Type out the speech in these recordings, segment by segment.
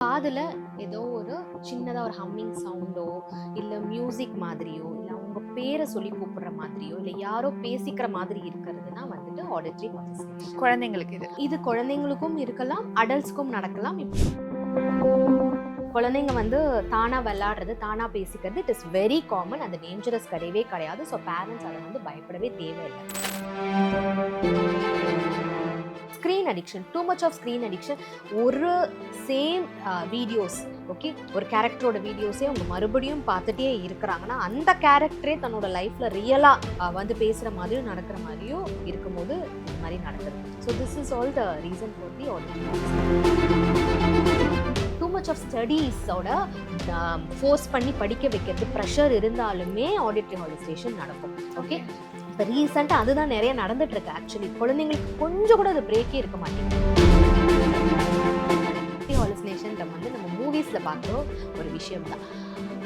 காதுல ஏதோ ஒரு சின்னதா ஒரு ஹம்மிங் சவுண்டோ இல்ல மியூசிக் மாதிரியோ இல்ல அவங்க பேரை சொல்லி கூப்பிடுற மாதிரியோ இல்ல யாரோ பேசிக்கிற மாதிரி இருக்கிறதுனா வந்துட்டு ஆடிட்டரி ஹாலுசினேஷன். குழந்தைங்களுக்கு இது குழந்தைங்களுக்கும் இருக்கலாம், அடல்ட்ஸ்க்கும் நடக்கலாம். குழந்தைங்க வந்து தானா விளையாடுறது, தானா பேசிக்கிறது, இட் இஸ் வெரி காமன். அது டேஞ்சரஸ் கிடையவே கிடையாது. ஸோ பேரண்ட்ஸ் அதை வந்து பயப்படவே தேவையில்லை. Screen addiction, too much of screen addiction. ஒரு சேம் வீடியோஸ், ஓகே, ஒரு கேரக்டரோட வீடியோஸே அவங்க மறுபடியும் பார்த்துட்டே இருக்கிறாங்கன்னா அந்த கேரக்டரே தன்னோட லைஃப்பில் ரியலாக வந்து பேசுகிற மாதிரியும் நடக்கிற மாதிரியும் இருக்கும்போது இது மாதிரி நடக்குது. So this is all the reason for the auditory too much of ஸ்டடீஸோட ஃபோர்ஸ் பண்ணி படிக்க வைக்கிறது, ப்ரெஷர் இருந்தாலுமே ஆடிட்டரி ஹாலுசினேஷன் நடக்கும். ஓகே, இப்போ ரீசெண்டாக அதுதான் நிறைய நடந்துட்டு இருக்கு. ஆக்சுவலி குழந்தைங்களுக்கு கொஞ்சம் கூட அது பிரேக்கே இருக்க மாட்டேங்குது. ஹாலுசினேஷன் வந்து நம்ம மூவிஸில் பார்க்குற ஒரு விஷயம் தான்.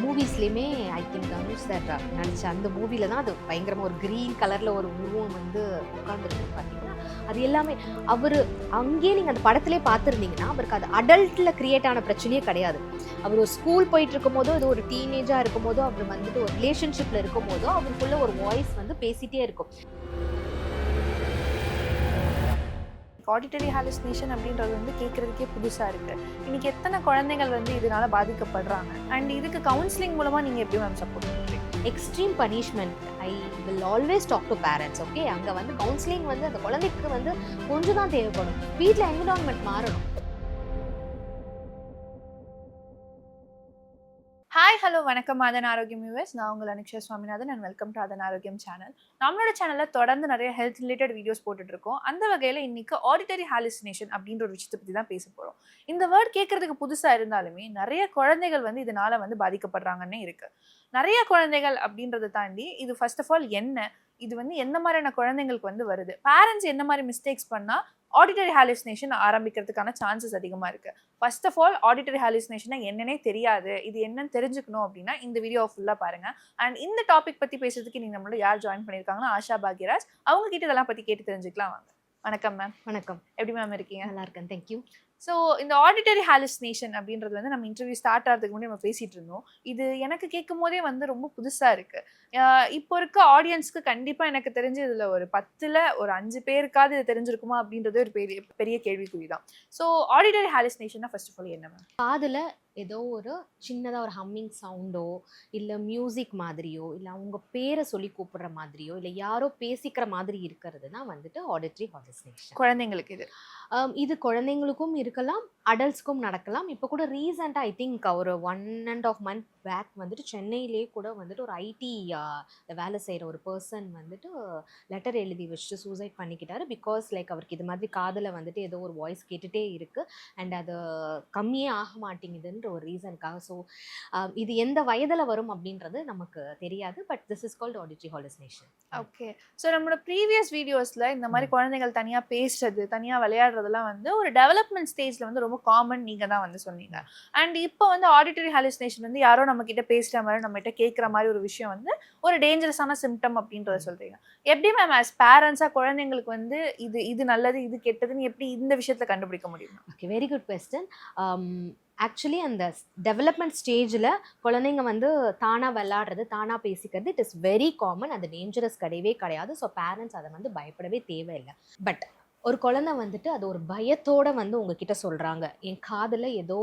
மூவிஸ்லேயுமே ஐ திங்க் தனுஷ் சார் நடிச்ச அந்த மூவியில் தான் அது பயங்கரமாக ஒரு க்ரீன் கலரில் ஒரு உருவம் வந்து உட்காந்துருக்கு பார்த்தீங்கன்னா, அது எல்லாமே அவர் அங்கேயே நீங்கள் அந்த படத்திலே பார்த்துருந்தீங்கன்னா அவருக்கு அது அடல்ட்டில் கிரியேட் ஆன பிரச்சனையே கிடையாது. அவர் ஒரு ஸ்கூல் போயிட்டு இருக்கும் போதோ, இது ஒரு டீனேஜாக இருக்கும் போதோ, அவர் வந்துட்டு ஒரு ரிலேஷன்ஷிப்பில் இருக்கும் போதோ அவருக்குள்ள ஒரு வாய்ஸ் வந்து பேசிகிட்டே இருக்கும். ஆடிட்டரி ஹாலுசினேஷன் அப்படின்றது வந்து கேட்குறதுக்கே புதுசாக இருக்குது. இன்றைக்கி எத்தனை குழந்தைகள் வந்து இதனால் பாதிக்கப்படுறாங்க அண்ட் இதுக்கு கவுன்சிலிங் மூலமாக நீங்கள் எப்படி மேம் சப்போர்ட் பண்ணுறீங்க? Extreme punishment I will always talk to parents. Okay, அங்கே வந்து கவுன்சிலிங் வந்து அந்த குழந்தைக்கு வந்து கொஞ்சம் தான் தேவைப்படும். வீட்டில் என்விரான்மெண்ட் மாறணும். ஹாய், ஹலோ, வணக்கம். அதன் ஆரோக்கியம் யூஎஸ். நான் உங்கள் அனுக்ஷா சுவாமிநாதன் அண்ட் வெல்கம் டு அதன் ஆரோக்கியம் சேனல். நம்மளோட சேனலில் தொடர்ந்து நிறைய ஹெல்த் ரிலேட்டட் வீடியோஸ் போட்டுட்ருக்கோம். அந்த வகையில் இன்னைக்கு ஆடிட்டரி ஹாலுசினேஷன் அப்படின்ற ஒரு விஷயத்தை பற்றி தான் பேச போகிறோம். இந்த வேர்ட் கேட்கறதுக்கு புதுசாக இருந்தாலுமே நிறைய குழந்தைகள் வந்து இதனால் வந்து பாதிக்கப்படுறாங்கன்னே இருக்குது. நிறைய குழந்தைகள் அப்படின்றத தாண்டி இது ஃபர்ஸ்ட் ஆஃப் ஆல் என்ன, இது வந்து எந்த மாதிரியான குழந்தைங்களுக்கு வந்து வருது, பேரண்ட்ஸ் என்ன மாதிரி மிஸ்டேக்ஸ் பண்ணால் ஆடிட்டரி ஹாலுசினேஷன் ஆரம்பிக்கிறதுக்கான சான்சஸ் அதிகமாக இருக்குது. First of all auditory hallucination என்னன்னே தெரியாது, இது என்னன்னு தெரிஞ்சுக்கணும் அப்படின்னா இந்த வீடியோ ஃபுல்லாக பாருங்க. அண்ட் இந்த டாபிக் பற்றி பேசுறதுக்கு நீங்கள் நம்மளோட யார் ஜாயின் பண்ணியிருக்காங்கன்னா ஆஷா பாக்யராஜ். அவங்க கிட்ட இதெல்லாம் பற்றி கேட்டு தெரிஞ்சுக்கலாம் வாங்க. வணக்கம் மேம். வணக்கம். எப்படி மேம் இருக்கீங்க? நல்லா இருக்கேன், தேங்க்யூ. ஸோ இந்த ஆடிட்டரி ஹாலுசினேஷன் அப்படின்றது வந்து நம்ம இன்டர்வியூ ஸ்டார்ட் ஆகிறதுக்கு முன்னாடி நம்ம பேசிகிட்டு இருந்தோம். இது எனக்கு கேட்கும் போதே வந்து ரொம்ப புதுசாக இருக்குது. இப்போ இருக்க ஆடியன்ஸ்க்கு கண்டிப்பாக எனக்கு தெரிஞ்சு இதில் ஒரு 10ல் ஒரு 5 பேருக்காவது இது தெரிஞ்சிருக்குமா அப்படின்றது ஒரு பெரிய பெரிய கேள்விக்குறி தான். ஸோ ஆடிட்டரி ஹாலுசினேஷன்னா ஃபர்ஸ்ட் ஆஃப் ஆல் என்ன மேம்? காதில் ஏதோ ஒரு சின்னதாக ஒரு ஹம்மிங் சவுண்டோ இல்லை மியூசிக் மாதிரியோ இல்லை அவங்க பேரை சொல்லி கூப்பிடுற மாதிரியோ இல்லை யாரோ பேசிக்கிற மாதிரி இருக்கிறது தான் வந்துட்டு ஆடிட்டரி ஹாலுசினேஷன். குழந்தைங்களுக்கு இது இது குழந்தைங்களுக்கும் இருக்கலாம், அடல்ட்ஸ்க்கும் நடக்கலாம். இப்போ கூட ரீசெண்டாக ஐ திங்க் ஒரு 1.5 month பேக் வந்துட்டு சென்னையிலே கூட வந்துட்டு ஒரு ஐடி வேலை செய்கிற ஒரு பர்சன் வந்துட்டு லெட்டர் எழுதி வச்சுட்டு சூசைட் பண்ணிக்கிட்டாரு. பிகாஸ் லைக் அவருக்கு இது மாதிரி காதில் வந்துட்டு ஏதோ ஒரு வாய்ஸ் கேட்டுகிட்டே இருக்குது அண்ட் அது கம்மியே ஆக மாட்டேங்குதுன்ற ஒரு ரீசனுக்காக. ஸோ இது எந்த வயதில் வரும் அப்படின்றது நமக்கு தெரியாது. But this is called auditory hallucination. Okay. So நம்மளோட ப்ரீவியஸ் வீடியோஸில் இந்த மாதிரி குழந்தைகள் தனியாக பேசுறது, தனியாக விளையாடுறதுலாம் வந்து ஒரு டெவலப்மெண்ட் ஸ்டேஜில் வந்து ரொம்ப காமன் நீங்கள் தான் வந்து சொன்னீங்க. அண்ட் இப்போ வந்து ஆடிட்டரி ஹாலுசினேஷன் வந்து யாரோ நம்ம கிட்ட பேசுகிற மாதிரி, நம்ம கிட்ட கேட்குற மாதிரி ஒரு விஷயம் வந்து ஒரு டேஞ்சரஸான சிம்டம் அப்படின்றத சொல்கிறீங்க. எப்படி மேம் ஆஸ் பேரண்ட்ஸாக குழந்தைங்களுக்கு வந்து இது நல்லது, இது கெட்டதுன்னு எப்படி இந்த விஷயத்தில் கண்டுபிடிக்க முடியும்? Okay, very good question. Actually அந்த டெவலப்மெண்ட் ஸ்டேஜில் குழந்தைங்க வந்து தானாக விளையாடுறது, தானாக பேசிக்கிறது, இட் இஸ் வெரி காமன். அது டேஞ்சரஸ் கிடையவே கிடையாது. ஸோ பேரண்ட்ஸ் அதை வந்து பயப்படவே தேவையில்லை. பட் ஒரு குழந்தை வந்துட்டு அது ஒரு பயத்தோடு வந்து உங்ககிட்ட சொல்கிறாங்க, என் காதில் ஏதோ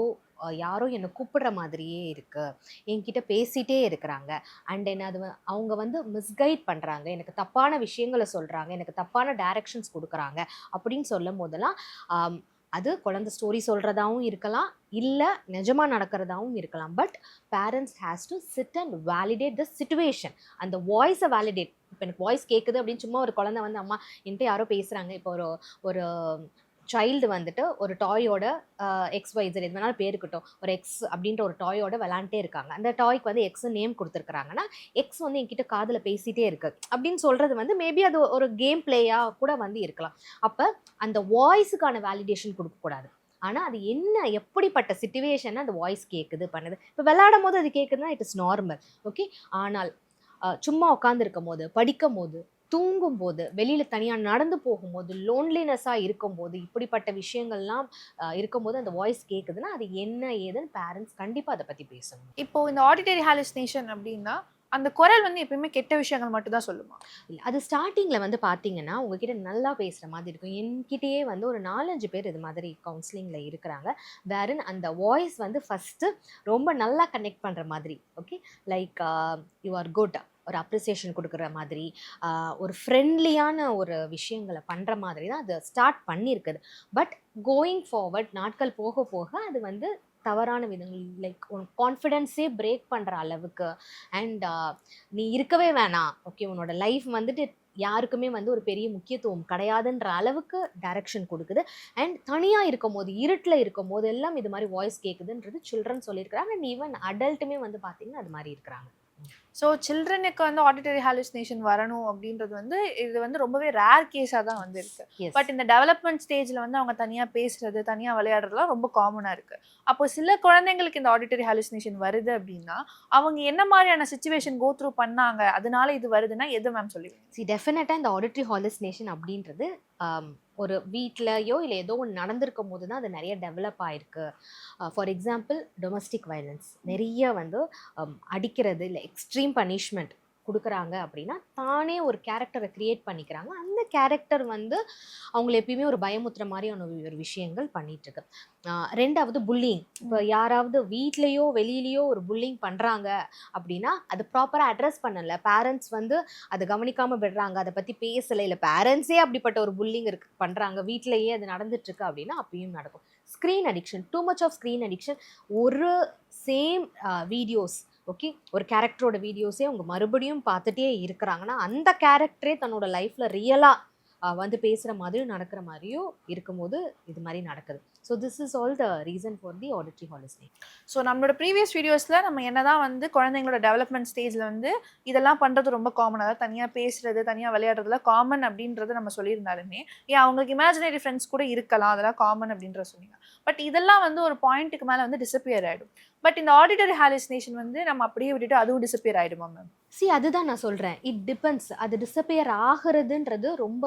யாரோ என்னை கூப்பிடுற மாதிரியே இருக்குது, என்கிட்ட பேசிகிட்டே இருக்கிறாங்க அண்ட் என்ன அது அவங்க வந்து மிஸ்கைட் பண்ணுறாங்க, எனக்கு தப்பான விஷயங்களை சொல்கிறாங்க, எனக்கு தப்பான டைரக்ஷன்ஸ் கொடுக்குறாங்க அப்படின்னு சொல்லும் போதெல்லாம் அது குழந்தை ஸ்டோரி சொல்கிறதாவும் இருக்கலாம், இல்லை நிஜமாக நடக்கிறதாவும் இருக்கலாம். But parents has to sit and validate the situation. அந்த வாய்ஸை வேலிடேட். இப்போ எனக்கு வாய்ஸ் கேட்குது அப்படின்னு சும்மா ஒரு குழந்தை வந்து அம்மா என்கிட்ட யாரோ பேசுகிறாங்க, இப்போ ஒரு சைல்டு வந்துட்டு ஒரு டாயோட XYZ எது வேணாலும் பேர் இருக்கட்டும், ஒரு எக்ஸ் அப்படின்ற ஒரு டாயோட விளாண்டே இருக்காங்க. அந்த டாய்க்கு வந்து எக்ஸ் நேம் கொடுத்துருக்குறாங்கன்னா எக்ஸ் வந்து என்கிட்ட காதில் பேசிகிட்டே இருக்கு அப்படின்னு சொல்கிறது வந்து மேபி அது ஒரு கேம் பிளேயாக கூட வந்து இருக்கலாம். அப்போ அந்த வாய்ஸுக்கான வேலிடேஷன் கொடுக்கக்கூடாது. ஆனால் அது என்ன எப்படிப்பட்ட சிச்சுவேஷன் அந்த வாய்ஸ் கேட்குது பண்ணுது. இப்போ விளையாடும் போது அது கேட்குதுன்னா இட் இஸ் நார்மல், ஓகே. ஆனால் சும்மா உட்காந்துருக்கும் போது, படிக்கும் போது, தூங்கும்போது, வெளியில தனியா நடந்து போகும்போது, லோன்லினஸ்ஸா இருக்கும்போது, இப்படிப்பட்ட விஷயங்கள்லாம் இருக்கும்போது அந்த வாய்ஸ் கேட்குதுன்னா, அது என்ன ஏதுன்னு பேரண்ட்ஸ் கண்டிப்பா அத பத்தி பேசணும். இப்போ இந்த ஆடிட்டரி ஹாலுசினேஷன் அப்படின்னா, அந்த குரல் வந்து எப்பயுமே கெட்ட விஷயங்கள் மட்டும் தான் சொல்லுமா? இல்ல அது ஸ்டார்ட்டிங்ல வந்து பார்த்தீங்கன்னா, உங்ககிட்ட நல்லா பேசுற மாதிரி இருக்கும். என்கிட்டயே வந்து ஒரு 4, 5 பேர் இது மாதிரி கவுன்சிலிங்ல இருக்கிறாங்க. வேரின் அந்த வாய்ஸ் வந்து ஃபர்ஸ்ட்டு ரொம்ப நல்லா கனெக்ட் பண்ற மாதிரி. Okay. Like you are good. ஒரு அப்ரிசியேஷன் குடுக்குற மாதிரி, ஒரு ஃப்ரெண்ட்லியான ஒரு விஷயங்கள பண்ற மாதிரி தான் அது ஸ்டார்ட் பண்ணியிருக்குது. பட் கோயிங் ஃபார்வர்ட் நாட்கள் போக போக அது வந்து தவறான விதங்கள் லைக் உன் கான்ஃபிடென்ஸே பிரேக் பண்ற அளவுக்கு அண்ட் நீ இருக்கவே வேணாம். ஓகே. உன்னோட லைஃப் வந்துட்டு யாருக்குமே வந்து ஒரு பெரிய முக்கியத்துவம் கிடையாதுன்ற அளவுக்கு டைரக்ஷன் குடுக்குது. அண்ட் தனியா இருக்கும்போது, இருட்டுல இருக்கும்போது எல்லாம் இது மாரி வாய்ஸ் கேட்குதுன்றது சில்ட்ரன் சொல்லியிருக்கிறாங்க. அண்ட் ஈவன் அடல்ட்டுமே வந்து பார்த்தீங்கன்னா, அது மாரி இருக்கிறாங்க. ஸோ சில்ட்ரனுக்கு வந்து ஆடிட்டரி ஹாலுசினேஷன் வரணும் அப்படின்றது வந்து இது வந்து ரொம்பவே ரேர் கேஸாக தான் வந்து இருக்கு. எஸ். பட் இந்த டெவலப்மெண்ட் ஸ்டேஜில் வந்து அவங்க தனியாக பேசுறது, தனியாக விளையாடுறதுலாம் ரொம்ப காமனாக இருக்கு. அப்போ சில குழந்தைங்களுக்கு இந்த ஆடிட்டரி ஹாலுசினேஷன் வருது அப்படின்னா, அவங்க என்ன மாதிரியான சிச்சுவேஷன் கோ த்ரூ பண்ணாங்க, அதனால இது வருதுன்னா எது மேம் சொல்லுவீங்க? டெஃபினட்டா இந்த ஆடிட்டரி ஹாலுசினேஷன் அப்படின்றது ஒரு வீட்லயோ இல்ல ஏதோ ஒண்ணு நடந்திருக்கும்போது தான் அது நெறைய டெவலப் ஆயிருக்கு. ஃபார் எக்ஸாம்பிள் டொமஸ்டிக் வயலன்ஸ் நெறைய வந்து அடிக்கிறது இல்ல எக்ஸ்ட்ரீம் பனிஷ்மென்ட் குடுக்குறாங்க அப்படின்னா, தானே ஒரு கேரக்டர கிரியேட் பண்ணிக்கிறாங்க. அந்த கேரக்டர் வந்து அவங்கள எப்பயுமே ஒரு பயமுறுத்துற மாரியான ஒரு விஷயங்கள் பண்ணிட்டுருக்கு. 2வது புல்லிங். இப்ப யாராவது வீட்லயோ, வெளியிலயோ ஒரு புல்லிங் பண்றாங்க அப்படின்னா, அது ப்ராப்பரா அட்ரஸ் பண்ணல. பேரண்ட்ஸ் வந்து அத கவனிக்காம விடுறாங்க. அத பத்தி பேசல. இல்ல பேரண்ட்ஸே அப்படிப்பட்ட ஒரு புல்லிங் பண்றாங்க. வீட்லயே அது நடந்துட்டுருக்கு அப்படின்னா, அப்பயும் நடக்கும். Screen addiction. Too much of screen addiction. ஒரு சேம் வீடியோஸ் ஓகே. ஒரு கேரக்டரோட வீடியோஸே அவங்க மறுபடியும் பார்த்துட்டே இருக்கிறாங்கன்னா, அந்த கேரக்டரே தன்னோட லைஃப்ல ரியலா வந்து பேசுற மாதிரியும், நடக்கிற மாரியும் இருக்கும்போது, இது மாரி நடக்குது. So this is all the reason for the auditory hallucination. So நம்மளோட ப்ரீவியஸ் வீடியோஸில் நம்ம என்னதான் வந்து குழந்தைங்களோட டெவலப்மெண்ட் ஸ்டேஜில் வந்து இதெல்லாம் பண்ணுறது ரொம்ப காமன். அதாவது தனியாக பேசுறது, தனியாக விளையாடுறதுலாம் காமன் அப்படின்றத நம்ம சொல்லியிருந்தாலுமே, ஏன் அவங்களுக்கு இமேஜினரி ஃப்ரெண்ட்ஸ் கூட இருக்கலாம், அதெல்லாம் காமன் அப்படின்ற சொன்னீங்க. பட் இதெல்லாம் வந்து ஒரு பாயிண்ட்டுக்கு மேலே வந்து டிஸப்பியர் ஆகிடும். பட் இந்த ஆடிட்டரி ஹாலுசினேஷன் வந்து நம்ம அப்படியே விட்டுட்டு அதுவும் டிஸப்பியர் ஆகிடுமா மேம்? அதுதான் நான் சொல்றேன். It depends. அது டிஸப்பியர் ஆகுறதுன்றது ரொம்ப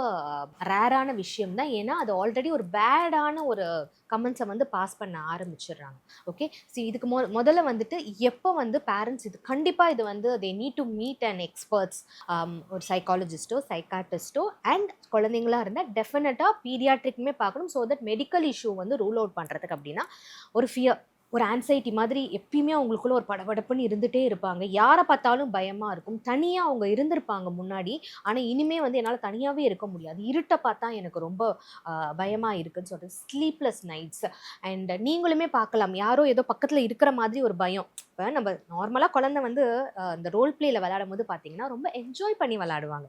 ரேரான விஷயம் தான். ஏன்னா, அது ஆல்ரெடி ஒரு பேடான ஒரு கமெண்ட்ஸ வந்து பாஸ் பண்ண ஆரம்பிச்சுடுறாங்க. ஓகே. இதுக்கு முதல்ல வந்துட்டு எப்போ வந்து பேரண்ட்ஸ் இது கண்டிப்பா இது வந்து they need to meet an experts. ஒரு சைக்காலஜிஸ்ட்டோ, சைக்காட்ரிஸ்ட்டோ அண்ட் குழந்தைங்களா இருந்தா டெஃபினட்டா பீடியாட்ரிக்குமே பார்க்கணும். ஸோ தட் மெடிக்கல் இஷ்யூ வந்து ரூல் அவுட் பண்றதுக்கு அப்படின்னா, ஒரு ஃபியர் ஒரு ஆன்சைட்டி மாதிரி எப்பயுமே அவங்களுக்குள்ள ஒரு படபடப்புன்னு இருந்துட்டே இருப்பாங்க. யார பார்த்தாலும் பயமா இருக்கும். தனியா அவங்க இருந்திருப்பாங்க முன்னாடி. ஆனா, இனிமே வந்து என்னால தனியாவே இருக்க முடியாது. இருட்ட பார்த்தா எனக்கு ரொம்ப பயமா இருக்குன்னு சொல்லிட்டு ஸ்லீப்லெஸ் நைட்ஸ் அண்ட் நீங்களுமே பார்க்கலாம். யாரோ ஏதோ பக்கத்துல இருக்கிற மாதிரி ஒரு பயம். இப்ப நம்ம நார்மலா குழந்தை வந்து இந்த ரோல் பிளேல விளையாடும்போது பார்த்தீங்கன்னா, ரொம்ப என்ஜாய் பண்ணி விளையாடுவாங்க.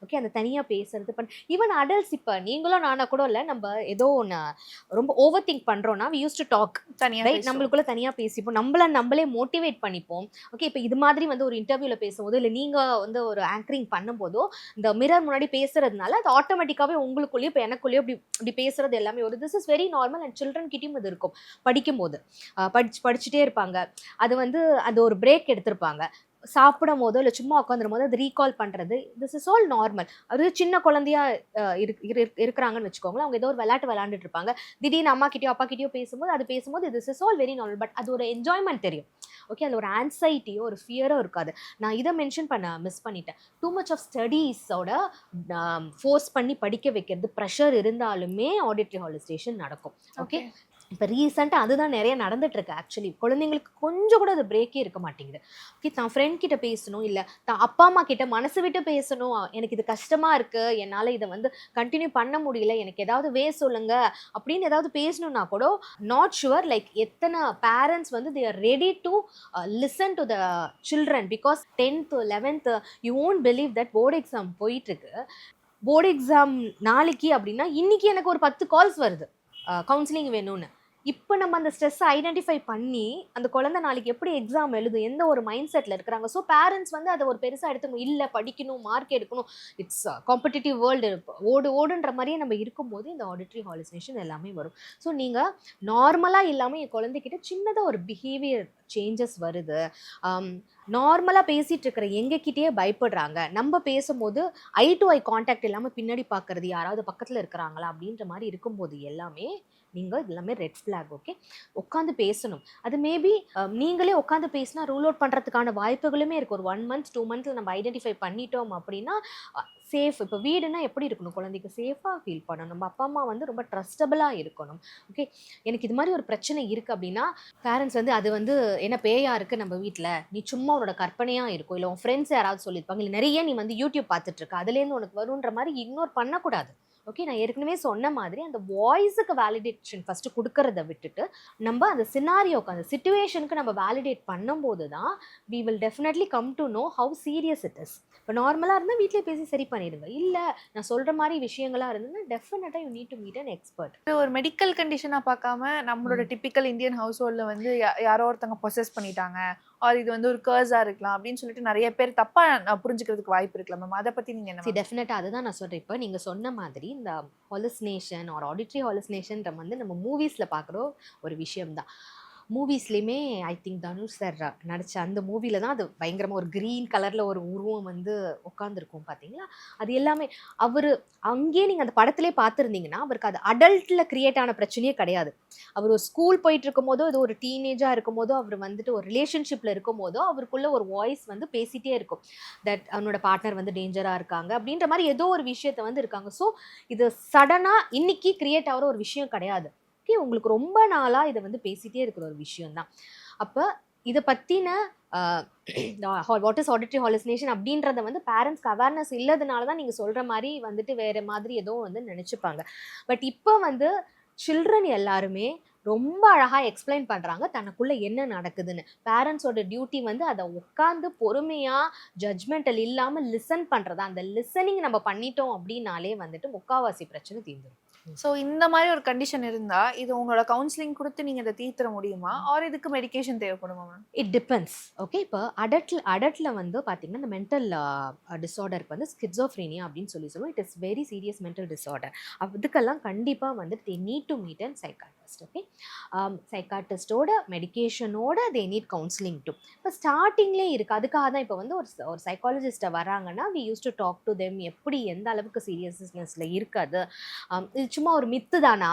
ஓகே. அந்த தனியா பேசுறது ஈவன் அடல்ட்ஸ் இப்ப நீங்களும் நானா கூட இல்ல. நம்ம ஏதோ ஒண்ணு ரொம்ப ஓவர் திங்க் பண்றோம்னா, வி யூஸ்ட் டு டாக். தனியாக ரைட். நம்மளுக்குள்ள தனியா பேசிப்போம். நம்மள நம்மளே மோட்டிவேட் பண்ணிப்போம். ஓகே. இப்ப இது மாதிரி வந்து ஒரு இன்டர்வியூல பேசும்போது, இல்ல நீங்க வந்து ஒரு ஆங்கரிங் பண்ணும்போதோ, இந்த மிரர் முன்னாடி பேசுறதுனால அது ஆட்டோமேட்டிக்காவே உங்களுக்குள்ளேயும் இப்ப எனக்குள்ளேயும் இப்படி பேசுறது எல்லாமே ஒரு this is very normal and children கிட்டயும் இது இருக்கும். படிக்கும்போது படிச்சுட்டே இருப்பாங்க. அது வந்து அது ஒரு பிரேக் எடுத்திருப்பாங்க. சாப்பிடும் போதோ இல்ல சும்மா உட்காந்துரும் போது அது ரீகால் பண்றது திஸ் இஸ் ஆல் நார்மல். அது சின்ன குழந்தையா இருக்கிறாங்கன்னு வச்சுக்கோங்களேன். அவங்க ஏதோ ஒரு விளையாட்டு விளையாண்டுட்டு இருப்பாங்க. திடீர்னு அம்மா கிட்டயோ அப்பா கிட்டயோ பேசும்போது this is all very normal. But அது ஒரு என்ஜாய்மெண்ட் தெரியும். ஓகே. அதில் ஒரு ஆன்சைட்டியோ ஒரு ஃபியரோ இருக்காது. நான் இதை மென்ஷன் பண்ண மிஸ் பண்ணிட்டேன். டூ மச் ஆஃப் ஸ்டடீஸோட ஃபோர்ஸ் பண்ணி படிக்க வைக்கிறது ப்ரெஷர் இருந்தாலுமே ஆடிட்டரி ஹாலுசினேஷன் நடக்கும். ஓகே. இப்போ ரீசெண்டாக அதுதான் நிறைய நடந்துட்டு இருக்கு. ஆக்சுவலி குழந்தைங்களுக்கு கொஞ்சம் கூட அது பிரேக்கே இருக்க மாட்டேங்குது. ஓகே. தான் ஃப்ரெண்ட் கிட்ட பேசணும், இல்லை தான் அப்பா அம்மா கிட்ட மனசு விட்டு பேசணும். எனக்கு இது கஷ்டமா இருக்கு, என்னால் இதை வந்து கண்டினியூ பண்ண முடியல, எனக்கு ஏதாவது சொல்லுங்க அப்படின்னு ஏதாவது பேசணும்னா கூட நாட் ஷுவர் லைக் எத்தனை பேரண்ட்ஸ் வந்து they are ready to listen to the children. Because 10th 11th you won't believe that board exam போயிட்டு இருக்கு. போர்டு எக்ஸாம் நாளைக்கு அப்படின்னா இன்னைக்கு எனக்கு ஒரு 10 கால்ஸ் வருது கவுன்சிலிங் வேணும்னு. இப்போ நம்ம அந்த ஸ்ட்ரெஸ்ஸை ஐடென்டிஃபை பண்ணி அந்த குழந்தை நாளைக்கு எப்படி எக்ஸாம் எழுதும், எந்த ஒரு மைண்ட் செட்டில் இருக்கிறாங்க. ஸோ பேரண்ட்ஸ் வந்து அதை ஒரு பெருசாக எடுத்துக்கணும். இல்லை படிக்கணும், மார்க் எடுக்கணும், இட்ஸ் காம்படிட்டிவ் வேர்ல்டு, ஓடுன்ற மாதிரியே நம்ம இருக்கும்போது இந்த ஆடிட்டரி ஹாலுசினேஷன் எல்லாமே வரும். ஸோ நீங்கள் நார்மலாக இல்லாமல் என் குழந்தைகிட்ட சின்னதாக ஒரு பிஹேவியர் சேஞ்சஸ் வருது, நார்மலாக பேசிகிட்டு இருக்கிற எங்ககிட்டயே பயப்படுறாங்க, நம்ம பேசும்போது ஐ டு ஐ கான்டாக்ட் இல்லாமல் பின்னாடி பார்க்குறது, யாராவது பக்கத்தில் இருக்கிறாங்களா அப்படின்ற மாதிரி இருக்கும்போது எல்லாமே நீங்கள் இது எல்லாமே ரெட் ஃப்ளாக். ஓகே, உட்காந்து பேசணும். அது மேபி நீங்களே உட்காந்து பேசினா ரூல் அவுட் பண்ணுறதுக்கான வாய்ப்புகளுமே இருக்குது. ஒரு 1 month 2 months நம்ம ஐடென்டிஃபை பண்ணிட்டோம் அப்படின்னா சேஃப். இப்போ வீடுனா எப்படி இருக்கணும், குழந்தைக்கு சேஃபாக ஃபீல் பண்ணணும், நம்ம அப்பா அம்மா வந்து ரொம்ப ட்ரஸ்டபுளாக இருக்கணும். ஓகே, எனக்கு இது மாதிரி ஒரு பிரச்சனை இருக்குது அப்படின்னா பேரண்ட்ஸ் வந்து அது வந்து என்ன பேயா இருக்குது நம்ம வீட்டில், நீ சும்மா உன்னோட கற்பனையாக இருக்கும், இல்லை உன் ஃப்ரெண்ட்ஸ் யாராவது சொல்லியிருப்பாங்க, இல்லை நிறைய நீ வந்து யூடியூப் பார்த்துட்ருக்க அதுலேருந்து உனக்கு வருன்ற மாதிரி இக்னோர் பண்ணக்கூடாது. ஓகே, நான் ஏற்கனவே சொன்ன மாதிரி அந்த வாய்ஸுக்கு வேலிடேஷன் ஃபஸ்ட்டு கொடுக்கறத விட்டுட்டு நம்ம அந்த சினாரியோக்கு, அந்த சிச்சுவேஷனுக்கு நம்ம வேலிடேட் பண்ணும்போது தான் we will definitely come to know how serious it is. இப்போ நார்மலாக இருந்தால் வீட்டிலே பேசி சரி பண்ணிடுங்க. இல்லை நான் சொல்கிற மாதிரி விஷயங்களாக இருந்ததுன்னா டெஃபினட்டாக you need to meet an expert. ஒரு மெடிக்கல் கண்டிஷனாக பார்க்காம நம்மளோட டிப்பிக்கல் இந்தியன் ஹவுஸ் ஹோல்டில் வந்து யாரோ ஒருத்தவங்க பொசஸ் பண்ணிட்டாங்க, ஆர் இது வந்து ஒரு கர்ஸாக இருக்கலாம் அப்படின்னு சொல்லிட்டு நிறைய பேர் தப்பாக புரிஞ்சுக்கிறதுக்கு வாய்ப்பு இருக்கலாம் மேம். அதை பற்றி நீங்கள் என்ன? டெஃபினட்டாக அதுதான் நான் சொல்கிறேன். இப்போ நீங்கள் சொன்ன மாதிரி இந்த ஹாலுசினேஷன் ஆர் ஆடிட்டரி ஹாலுசினேஷன்ற வந்து நம்ம மூவிஸில் பார்க்குற ஒரு விஷயம் தான். மூவிஸ்லேயுமே ஐ திங்க் தனுஷ் சார் நடித்த அந்த மூவியில் தான் அது பயங்கரமாக ஒரு க்ரீன் கலரில் ஒரு உருவம் வந்து உட்காந்துருக்கும் பார்த்தீங்களா. அது எல்லாமே அவர் அங்கேயே நீங்கள் அந்த படத்திலே பார்த்துருந்தீங்கன்னா அவருக்கு அது அடல்ட்டில் க்ரியேட் ஆன பிரச்சனையே கிடையாது. அவர் ஒரு ஸ்கூல் போயிட்டு இருக்கும் போதோ, இது ஒரு டீனேஜாக இருக்கும் போதோ, அவர் வந்துட்டு ஒரு ரிலேஷன்ஷிப்பில் இருக்கும் போதோ அவருக்குள்ள ஒரு வாய்ஸ் வந்து பேசிகிட்டே இருக்கும், தட் அவனோட பார்ட்னர் வந்து டேஞ்சராக இருக்காங்க அப்படின்ற மாதிரி ஏதோ ஒரு விஷயத்தை வந்து இருக்காங்க. ஸோ இது சடனாக இன்னைக்கு க்ரியேட் ஆகிற ஒரு விஷயம் கிடையாது. உங்களுக்கு ரொம்ப நாளாக இதை வந்து பேசிகிட்டே இருக்கிற ஒரு விஷயம் தான். அப்போ இதை பற்றின வாட் இஸ் ஆடிட்டரி ஹாலுசினேஷன் அப்படின்றத வந்து பேரண்ட்ஸ்க்கு அவேர்னஸ் இல்லாதனால தான் நீங்கள் சொல்கிற மாதிரி வந்துட்டு வேறு மாதிரி ஏதோ வந்து நினச்சிப்பாங்க. பட் இப்போ வந்து சில்ட்ரன் எல்லாருமே ரொம்ப அழகாக எக்ஸ்பிளைன் பண்ணுறாங்க தனக்குள்ளே என்ன நடக்குதுன்னு. பேரண்ட்ஸோட டியூட்டி வந்து அதை உட்காந்து பொறுமையாக ஜட்ஜ்மெண்டல் இல்லாமல் லிசன் பண்ணுறதா. அந்த லிசனிங் நம்ம பண்ணிட்டோம் அப்படின்னாலே வந்துட்டு முக்கால்வாசி பிரச்சனை தீர்ந்துடும். ஸோ இந்த மாதிரி ஒரு கண்டிஷன் இருந்தால் இது உங்களோட கவுன்சிலிங் கொடுத்து நீங்கள் இதை தீர்த்துற முடியுமா, ஆர் இதுக்கு மெடிக்கேஷன் தேவைப்படுமா மேம்? It depends. ஓகே, இப்போ அடல்ட்டில் வந்து பார்த்தீங்கன்னா இந்த மென்டல் டிஸார்டருக்கு வந்து ஸ்கிட்ஸோஃப்ரீனியா அப்படின்னு சொல்லுவோம். It is very serious mental disorder. அதுக்கெல்லாம் கண்டிப்பாக வந்து they need to meet and psychiatrist. Okay, சைக்காட்ரிஸ்டோட மெடிக்கேஷனோட தே நீட் கவுன்சிலிங் டு. இப்போ ஸ்டார்டிங்லேயே இருக்குது. அதுக்காக தான் இப்போ வந்து ஒரு சைக்காலஜிஸ்ட்டை வராங்கன்னா we use to talk to them, எப்படி எந்த அளவுக்கு சீரியஸ்னஸில் இருக்காது, இது சும்மா ஒரு மித்து தானா,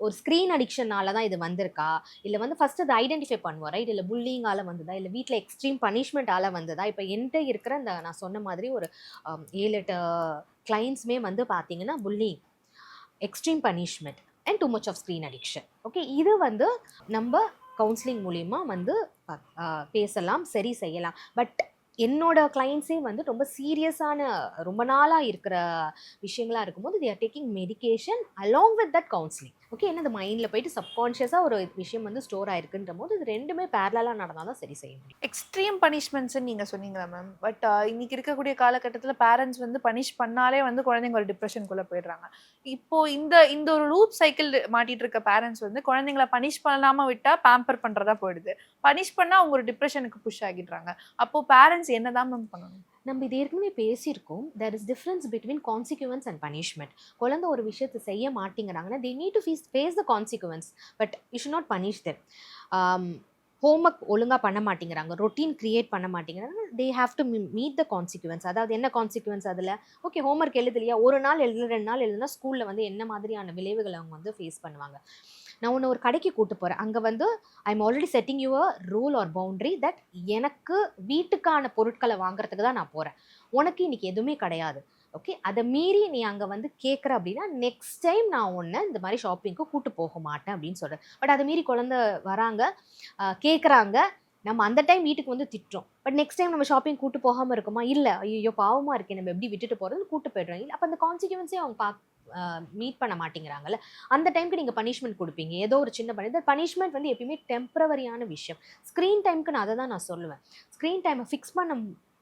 ஒரு ஸ்க்ரீன் அடிக்ஷனால தான் இது வந்திருக்கா, இல்லை வந்து ஃபஸ்ட் அதை ஐடென்டிஃபை பண்ணுவோம் ரைட், இல்லை புல்லிங்கால வந்ததா, இல்லை வீட்டில் எக்ஸ்ட்ரீம் பனிஷ்மெண்ட்டால் வந்ததா. இப்போ என்கிட்ட இருக்கிற இந்த நான் சொன்ன மாதிரி ஒரு 7-8 கிளைண்ட்ஸுமே வந்து பார்த்தீங்கன்னா bullying, extreme punishment and too much of screen addiction. Okay, இது வந்து நம்ம கவுன்சிலிங் மூலிமா வந்து பேசலாம், சரி செய்யலாம். பட் என்னோட கிளைண்ட்ஸே வந்து ரொம்ப சீரியஸான ரொம்ப நாளாக இருக்கிற விஷயங்களாக இருக்கும்போது they are taking medication along with that counseling. Okay, என்ன அது மைண்டில் போயிட்டு சப்கான்ஷியஸாக ஒரு விஷயம் வந்து ஸ்டோர் ஆயிருக்குன்ற போது இது ரெண்டுமே பேரலாக நடந்தால் தான் சரி செய்ய முடியும். எக்ஸ்ட்ரீம் பனிஷ்மெண்ட்ஸ்ன்னு நீங்கள் சொன்னீங்களா மேம்? பட் இன்னைக்கு இருக்கக்கூடிய காலகட்டத்தில் பேரண்ட்ஸ் வந்து பனிஷ் பண்ணாலே வந்து குழந்தைங்க ஒரு டிப்ரெஷனுக்குள்ளே போயிடுறாங்க. இப்போது இந்த ஒரு லூப் சைக்கிள் மாட்டிகிட்டு இருக்க பேரண்ட்ஸ் வந்து குழந்தைங்கள பனிஷ் பண்ணாமல் விட்டால் பேம்பர் பண்ணுறதா போயிடுது, பனிஷ் பண்ணால் அவங்க ஒரு டிப்ரெஷனுக்கு புஷ் ஆகிடுறாங்க. அப்போது பேரண்ட்ஸ் என்ன தான் மேம் பண்ணணும்? நம்ம இது ஏற்கனவே பேசியிருக்கோம். There is difference between consequence and punishment. குழந்தை ஒரு விஷயத்தை செய்ய மாட்டேங்கிறாங்கன்னா they need to face the consequence, but you should not punish them. Homework ஒழுங்காக பண்ண மாட்டேங்கிறாங்க, ரொட்டீன் க்ரியேட் பண்ண மாட்டேங்கிறாங்க, they have to meet the consequence. அதாவது என்ன கான்சிக்வன்ஸ் அதில், ஓகே ஹோம்ஒர்க் எழுதலையா, ஒரு நாள் எழுதுல 2 நாள் எழுதுனா ஸ்கூலில் வந்து என்ன மாதிரியான விளைவுகளை அவங்க வந்து ஃபேஸ் பண்ணுவாங்க. நான் உன்னை ஒரு கடைக்கு கூட்டு போகிறேன், அங்கே வந்து I am already setting you a rule or boundary that எனக்கு வீட்டுக்கான பொருட்களை வாங்குறதுக்கு தான் நான் போகிறேன், உனக்கு இன்னைக்கு எதுவுமே கிடையாது. ஓகே, அதை மீறி நீ அங்கே வந்து கேட்குற அப்படின்னா நெக்ஸ்ட் டைம் நான் ஒன்று இந்த மாதிரி ஷாப்பிங்க்கு கூட்டு போக மாட்டேன் அப்படின்னு சொல்கிறேன். பட் அதை மீறி குழந்தை வராங்க, கேட்குறாங்க, நம்ம அந்த டைம் வீட்டுக்கு வந்து திட்டுறோம். பட் நெக்ஸ்ட் டைம் நம்ம ஷாப்பிங் கூட்டு போகாமல் இருக்குமா, இல்லை ஐயோ பாவமாக இருக்கேன் நம்ம எப்படி விட்டுட்டு போகிறது, கூட்டு போய்ட்றோம். இல்லை அப்போ அந்த கான்சிக்வன்ஸே அவங்க மீட் பண்ண மாட்டேங்கிறாங்கல்ல, அந்த டைமுக்கு நீங்கள் பனிஷ்மெண்ட் கொடுப்பீங்க, ஏதோ ஒரு சின்ன பனிஷ்மெண்ட் வந்து எப்பயுமே டெம்பரவரியான விஷயம். ஸ்க்ரீன் டைமுக்கு நான் அதை தான் நான் சொல்லுவேன். ஸ்க்ரீன் டைமை ஃபிக்ஸ் பண்ண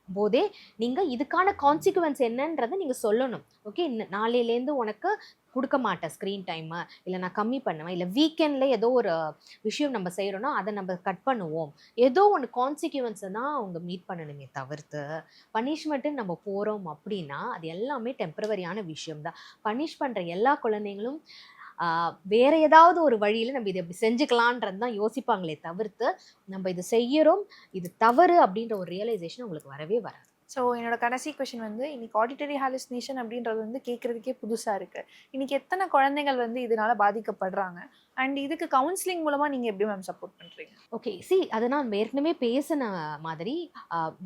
போதே நீங்கள் இதுக்கான கான்சிக்வன்ஸ் என்னன்றதை நீங்கள் சொல்லணும். ஓகே, நாளையிலேருந்து உனக்கு கொடுக்க மாட்டேன் ஸ்க்ரீன் டைமு, இல்லை நான் கம்மி பண்ணுவேன், இல்லை வீக்கெண்டில் ஏதோ ஒரு விஷயம் நம்ம செய்கிறோன்னா அதை நம்ம கட் பண்ணுவோம், ஏதோ ஒன்று கான்சிக்வன்ஸை தான் அவங்க மீட் பண்ணணுமே தவிர்த்து பனிஷ்மெண்ட்டுன்னு நம்ம போகிறோம் அப்படின்னா அது எல்லாமே டெம்பரவரியான விஷயம் தான். பனிஷ் பண்ணுற எல்லா குழந்தைங்களும் வேற ஏதாவது ஒரு வழியில் நம்ம இதை எப்படி செஞ்சுக்கலான்றது தான் யோசிப்பாங்களே தவிர்த்து நம்ம இது செய்கிறோம் இது தவறு அப்படின்ற ஒரு ரியலைசேஷன் உங்களுக்கு வரவே வராது. ஸோ என்னோட கடைசி கொஷின் வந்து, இன்னைக்கு ஆடிட்டரி ஹாலுசினேஷன் அப்படின்றது வந்து கேட்குறதுக்கே புதுசாக இருக்குது. இன்னைக்கு எத்தனை குழந்தைகள் வந்து இதனால பாதிக்கப்படுறாங்க, அண்ட் இதுக்கு கவுன்சிலிங் மூலமாக நீங்கள் எப்படி மேம் சப்போர்ட் பண்ணுறீங்க? ஓகே, அதை நான் ஏற்கனவே பேசின மாதிரி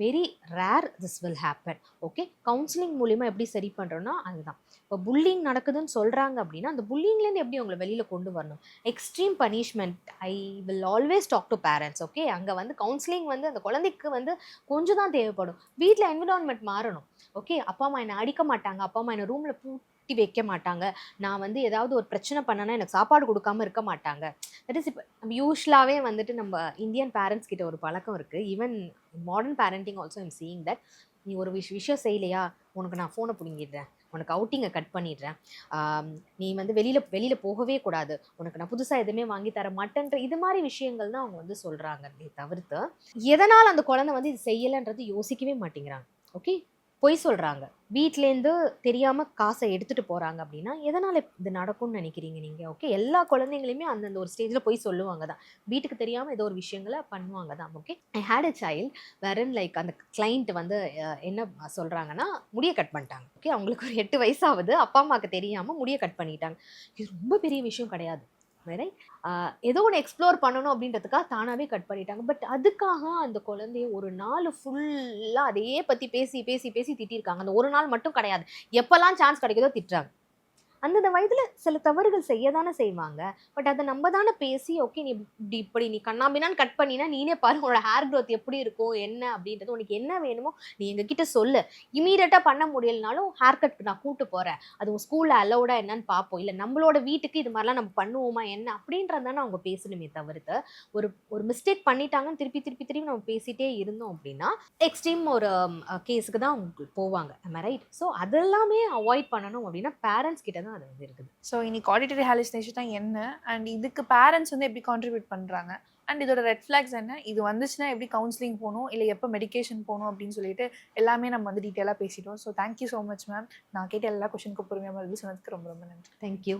very rare this will happen. Okay, counselling மூலிமா எப்படி சரி பண்ணுறோன்னா அதுதான். இப்போ புல்லிங் நடக்குதுன்னு சொல்கிறாங்க அப்படின்னா அந்த புல்லிங்லேருந்து எப்படி உங்களை வெளியில் கொண்டு வரணும். Extreme punishment I will always talk to parents. Okay, அங்கே வந்து கவுன்சிலிங் வந்து அந்த குழந்தைக்கு வந்து கொஞ்சம் தான் தேவைப்படும். வீட்டில் என்விரான்மெண்ட் மாறணும். ஓகே, அப்பா அம்மா என்னை அடிக்க மாட்டாங்க, அப்பா அம்மா என்னை ரூமில் பூட்டி வைக்க மாட்டாங்க, நான் வந்து ஏதாவது ஒரு பிரச்சனை பண்ணனா எனக்கு சாப்பாடு கொடுக்காம இருக்க மாட்டாங்க. தட் இஸ் இப்போ நம்ம யூஸ்வலாகவே வந்துட்டு நம்ம இந்தியன் பேரண்ட்ஸ் கிட்ட ஒரு பழக்கம் இருக்குது. Even modern parenting also I'm seeing that நீ ஒரு விஷயம் செய்யலையா உனக்கு நான் ஃபோனை பிடுங்கிடுறேன், உனக்கு அவுட்டிங்கை கட் பண்ணிடுறேன், நீ வந்து வெளியில் போகவே கூடாது, உனக்கு நான் புதுசாக எதுவுமே வாங்கி தர மாட்டேன்ற இது மாதிரி விஷயங்கள் தான் அவங்க வந்து சொல்கிறாங்க தவிர்த்து எதனால் அந்த குழந்தை வந்து இது செய்யலைன்றது யோசிக்கவே மாட்டேங்கிறாங்க. ஓகே, பொய் சொல்கிறாங்க, வீட்டிலேருந்து தெரியாமல் காசை எடுத்துகிட்டு போகிறாங்க அப்படின்னா எதனால் இது நடக்கும்னு நினைக்கிறீங்க நீங்கள்? ஓகே, எல்லா குழந்தைங்களுமே அந்தந்த ஒரு ஸ்டேஜில் போய் சொல்லுவாங்க தான், வீட்டுக்கு தெரியாமல் ஏதோ ஒரு விஷயங்களை பண்ணுவாங்க தான். Okay, I hate a child when like அந்த கிளைண்ட் வந்து என்ன சொல்கிறாங்கன்னா முடியை கட் பண்ணிட்டாங்க. ஓகே, அவங்களுக்கு ஒரு 8 வயசாகுது, அப்பா அம்மாவுக்கு தெரியாமல் முடியை கட் பண்ணிட்டாங்க. இது ரொம்ப பெரிய விஷயம் கிடையாது, வேற ஏதோ ஒன்று எக்ஸ்ப்ளோர் பண்ணணும் அப்படின்றதுக்காக தானாகவே கட் பண்ணிட்டாங்க. பட் அதுக்காக அந்த குழந்தைய ஒரு நாள் ஃபுல்லாக அதையே பற்றி பேசி பேசி பேசி திட்டிருக்காங்க. அந்த ஒரு நாள் மட்டும் கிடையாது, எப்போல்லாம் சான்ஸ் கிடைக்குதோ திட்டுறாங்க. அந்தந்த வயதில் சில தவறுகள் செய்ய தானே செய்வாங்க. பட் அதை நம்ம தானே பேசி ஓகே நீ இப்படி நீ கண்ணாம்பினான்னு கட் பண்ணினா நீனே பாரு உன்னோட ஹேர் க்ரோத் எப்படி இருக்கும் என்ன அப்படின்றது, உனக்கு என்ன வேணுமோ நீ எங்ககிட்ட சொல்லு, இமீடியட்டாக பண்ண முடியலனாலும் ஹேர் கட் நான் கூப்பிட்டு போகிறேன், அது உங்கள் ஸ்கூலில் அலோடா என்னன்னு பார்ப்போம், இல்லை நம்மளோட வீட்டுக்கு இது மாதிரிலாம் நம்ம பண்ணுவோமா என்ன அப்படின்றதானே அவங்க பேசணுமே தவிர்த்து ஒரு ஒரு மிஸ்டேக் பண்ணிட்டாங்கன்னு திருப்பி திருப்பி திருப்பி நம்ம பேசிகிட்டே இருந்தோம் அப்படின்னா எக்ஸ்ட்ரீம் ஒரு கேஸுக்கு தான் அவங்க போவாங்க. ரைட்? ஸோ அதெல்லாமே அவாய்ட் பண்ணணும் அப்படின்னா பேரண்ட்ஸ் கிட்ட தான் அது வந்து இருக்குது. ஸோ இன்னைக்கு ஆடிட்டரி ஹாலுசினேஷன் தான் என்ன, அண்ட் இதுக்கு பேரண்ட்ஸ் வந்து எப்படி கான்ட்ரிபியூட் பண்ணுறாங்க, அண்ட் இதோட ரெட் ஃப்ளாக்ஸ் என்ன, இது வந்துச்சுன்னா எப்படி கவுன்சிலிங் போகணும், இல்லை எப்போ மெடிக்கேஷன் போகணும் அப்படின்னு சொல்லிட்டு எல்லாமே நம்ம வந்து டீட்டெயிலாக பேசிட்டோம். So thank you so much ma'am. நான் கேட்ட எல்லா கொஷனுக்கு பொறுமையாக பதில் சொன்னதுக்கு ரொம்ப ரொம்ப நன்றி. தேங்க்யூ.